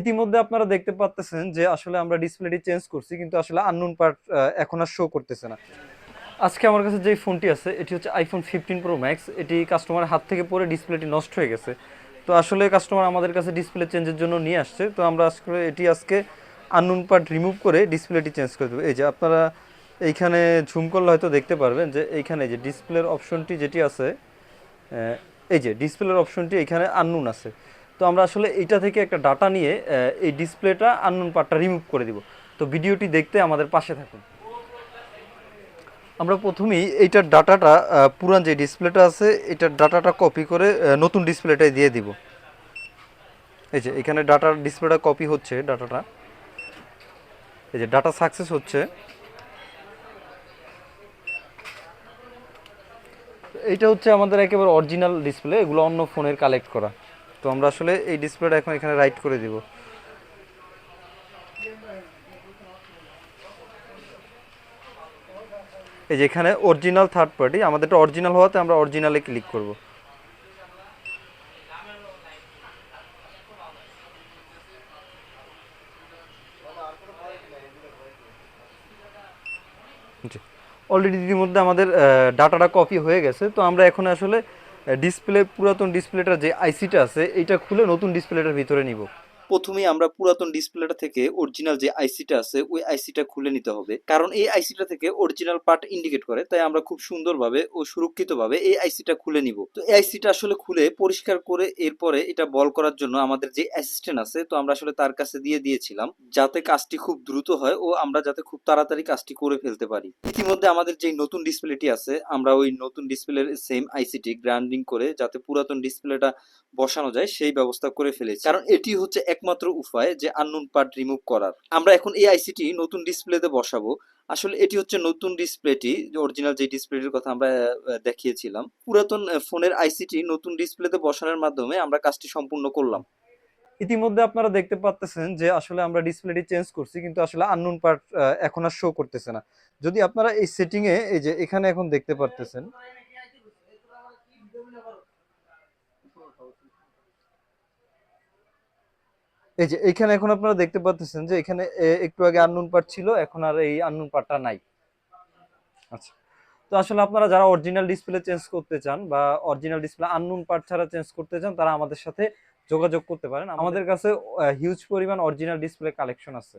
ইতিমধ্যে আপনারা দেখতে পাচ্তেছেন যে আসলে আমরা ডিসপ্লেটি চেঞ্জ করছি, কিন্তু আসলে আননোন পার্ট এখন আর শো করতেছে না। আজকে আমার কাছে যে ফোনটি আছে এটি হচ্ছে আইফোন 15 Pro Max। এটি কাস্টমারের হাত থেকে পড়ে ডিসপ্লেটি নষ্ট হয়ে গেছে। তো আসলে কাস্টমার আমাদের কাছে ডিসপ্লে চেঞ্জের জন্য নিয়ে আসছে, তো আমরা আজকে আননোন পার্ট রিমুভ করে ডিসপ্লেটি চেঞ্জ করে দেবো। এই যে আপনারা এইখানে ঝুম করলে হয়তো দেখতে পারবেন যে এইখানে যে ডিসপ্লের অপশনটি যেটি আছে, এই যে ডিসপ্লের অপশনটি এখানে আননোন আছে। তো আমরা আসলে এইটা থেকে একটা ডাটা নিয়ে এই ডিসপ্লেটা আননোন পার্টটা রিমুভ করে দিব। তো ভিডিওটি দেখতে আমাদের পাশে থাকুন। আমরা প্রথমেই এইটার ডাটাটা, পুরান যে ডিসপ্লেটা আছে এটার ডাটাটা কপি করে নতুন ডিসপ্লেটায় দিয়ে দিব। এই যে এখানে ডাটার ডিসপ্লেটা কপি হচ্ছে, ডাটাটা এই যে ডাটা সাকসেস হচ্ছে। এইটা হচ্ছে আমাদের একেবারে অরিজিনাল ডিসপ্লে, এগুলো অন্য ফোনের কালেক্ট করা। তো আমরা আসলে এই ডিসপ্লেটা এখন এখানে রাইট করে দিব। এই যে এখানে অরিজিনাল থার্ড পার্টি, আমাদেরটা অরিজিনাল হওয়াতে আমরা অরিজিনালে ক্লিক করব। অলরেডি ইতিমধ্যে আমাদের ডাটাটা কপি হয়ে গেছে। তো আমরা এখন আসলে পুরাতন ডিসপ্লেটার যে আইসিটা আছে এইটা খুলে নতুন ডিসপ্লেটার ভিতরে নিব। প্রথমেই আমরা পুরাতন ডিসপ্লেটা থেকে অরিজিনাল যে আইসিটা আছে ওই আইসিটা খুলে নিতে হবে, কারণ এই আইসিটা থেকে অরিজিনাল পার্ট ইন্ডিকেট করে। তাই আমরা খুব সুন্দরভাবে ও সুরক্ষিতভাবে এই আইসিটা খুলে নিব। তো এই আইসিটা আসলে খুলে পরিষ্কার করে এরপরে এটা বল করার জন্য আমাদের যে অ্যাসিস্ট্যান্ট আছে, তো আমরা আসলে তার কাছে দিয়ে দিয়েছিলাম, যাতে কাজটি খুব দ্রুত হয় ও আমরা যাতে খুব তাড়াতাড়ি কাজটি করে ফেলতে পারি। ইতিমধ্যে আমাদের যে নতুন ডিসপ্লেটি আছে, আমরা ওই নতুন ডিসপ্লের সেম আইসিটি গ্রাইন্ডিং করে যাতে পুরাতন ডিসপ্লেটা বসানো যায় সেই ব্যবস্থা করে ফেলেছি, কারণ এটি হচ্ছে একমাত্র উপায় যে আননোন পার্ট রিমুভ করার। আমরা এখন এই আইসিটি নতুন ডিসপ্লেতে বসাবো। আসলে এটি হচ্ছে নতুন ডিসপ্লেটি, অরিজিনাল যে ডিসপ্লেটির কথা আমরা দেখিয়েছিলাম। পুরাতন ফোনের আইসিটি নতুন ডিসপ্লেতে বসানোর মাধ্যমে আমরা কাজটি সম্পূর্ণ করলাম। ইতিমধ্যে আপনারা দেখতে পাচ্তেছেন যে আসলে আমরা ডিসপ্লেটি চেঞ্জ করছি, কিন্তু আসলে আননোন পার্ট এখন আর শো করতেছে না। যদি আপনারা এই সেটিং এ এই যে এখানে এখন দেখতে পারতেছেন, এই যে এখানে এখন আপনারা দেখতে পাচ্ছেন যে এখানে একটু আগে আননোন পার্ট ছিল, এখন আর এই আননোন পার্টটা নাই। আচ্ছা, তো আসলে আপনারা যারা অরিজিনাল ডিসপ্লে চেঞ্জ করতে চান বা অরিজিনাল ডিসপ্লে আননোন পার্ট ছাড়া চেঞ্জ করতে চান, তারা আমাদের সাথে যোগাযোগ করতে পারেন। আমাদের কাছে হিউজ পরিমাণ অরিজিনাল ডিসপ্লে কালেকশন আছে।